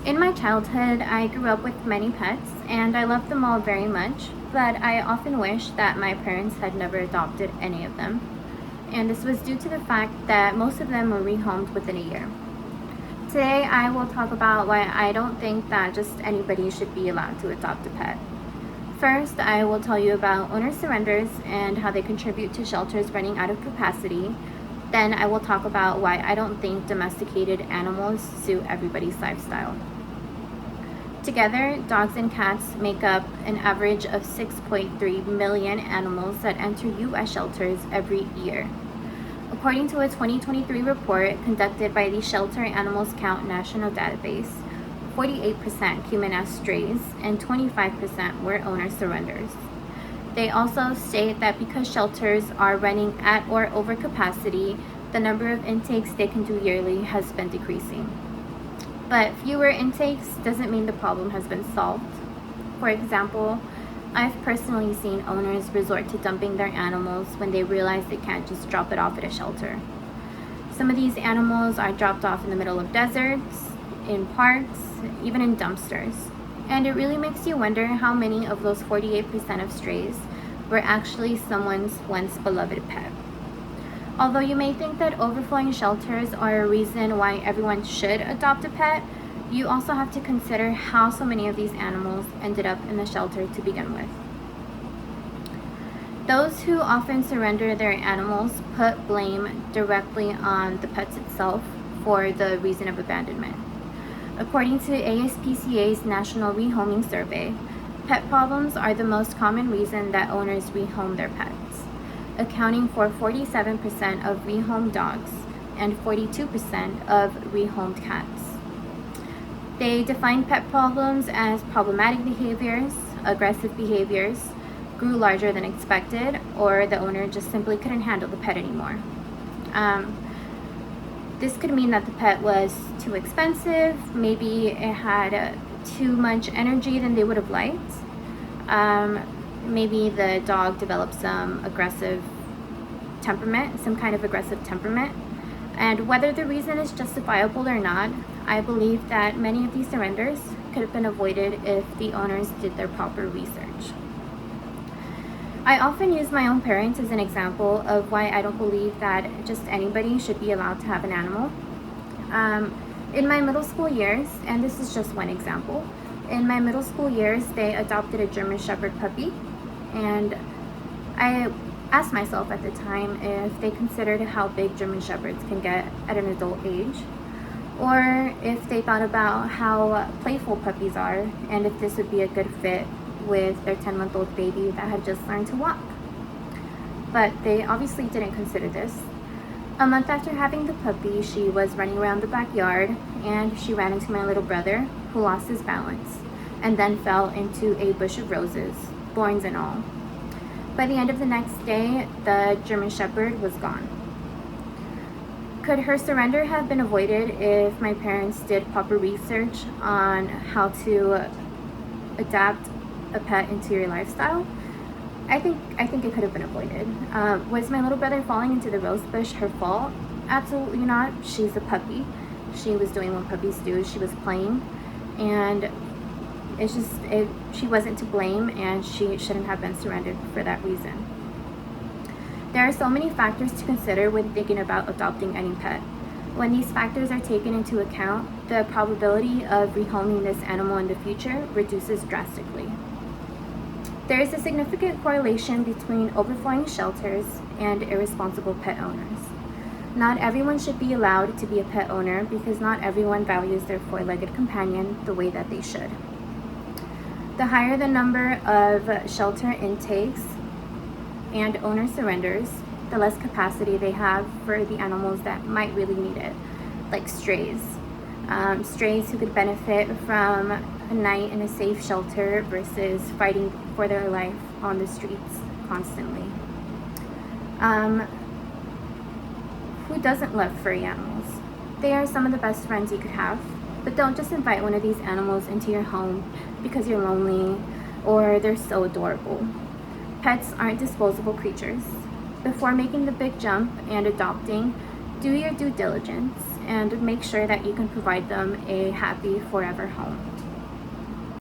In my childhood, I grew up with many pets and I loved them all very much, but I often wish that my parents had never adopted any of them. And this was due to the fact that most of them were rehomed within a year. Today, I will talk about why I don't think that just anybody should be allowed to adopt a pet. First, I will tell you about owner surrenders and how they contribute to shelters running out of capacity. Then I will talk about why I don't think domesticated animals suit everybody's lifestyle. Together, dogs and cats make up an average of 6.3 million animals that enter U.S. shelters every year. According to a 2023 report conducted by the Shelter Animals Count National Database, 48% came in as strays and 25% were owner surrenders. They also state that because shelters are running at or over capacity, the number of intakes they can do yearly has been decreasing. But fewer intakes doesn't mean the problem has been solved. For example, I've personally seen owners resort to dumping their animals when they realize they can't just drop it off at a shelter. Some of these animals are dropped off in the middle of deserts, in parks, even in dumpsters. And it really makes you wonder how many of those 48% of strays were actually someone's once beloved pet. Although you may think that overflowing shelters are a reason why everyone should adopt a pet, you also have to consider how so many of these animals ended up in the shelter to begin with. Those who often surrender their animals put blame directly on the pets itself for the reason of abandonment. According to ASPCA's National Rehoming Survey, pet problems are the most common reason that owners rehome their pets, accounting for 47% of rehomed dogs and 42% of rehomed cats. They define pet problems as problematic behaviors, aggressive behaviors, grew larger than expected, or the owner just simply couldn't handle the pet anymore. This could mean that the pet was too expensive, maybe it had too much energy than they would have liked. Maybe the dog developed some aggressive temperament, some kind of aggressive temperament. And whether the reason is justifiable or not, I believe that many of these surrenders could have been avoided if the owners did their proper research. I often use my own parents as an example of why I don't believe that just anybody should be allowed to have an animal. In my middle school years, and this is just one example, in my middle school years, they adopted a German Shepherd puppy, and I asked myself at the time if they considered how big German Shepherds can get at an adult age, or if they thought about how playful puppies are, and if this would be a good fit with their 10-month-old baby that had just learned to walk. But they obviously didn't consider this. A month after having the puppy, she was running around the backyard and she ran into my little brother, who lost his balance and then fell into a bush of roses, thorns and all. By the end of the next day, the German Shepherd was gone. Could her surrender have been avoided if my parents did proper research on how to adapt a pet into your lifestyle? I think it could have been avoided. Was my little brother falling into the rose bush her fault? Absolutely not. She's a puppy. She was doing what puppies do. She was playing, and she wasn't to blame, and she shouldn't have been surrendered for that reason. There are so many factors to consider when thinking about adopting any pet. When these factors are taken into account, the probability of rehoming this animal in the future reduces drastically. There is a significant correlation between overflowing shelters and irresponsible pet owners. Not everyone should be allowed to be a pet owner because not everyone values their four-legged companion the way that they should. The higher the number of shelter intakes and owner surrenders, the less capacity they have for the animals that might really need it, like strays. Strays who could benefit from a night in a safe shelter versus fighting for their life on the streets constantly. Who doesn't love furry animals? They are some of the best friends you could have, but don't just invite one of these animals into your home because you're lonely or they're so adorable. Pets aren't disposable creatures. Before making the big jump and adopting, do your due diligence and make sure that you can provide them a happy forever home.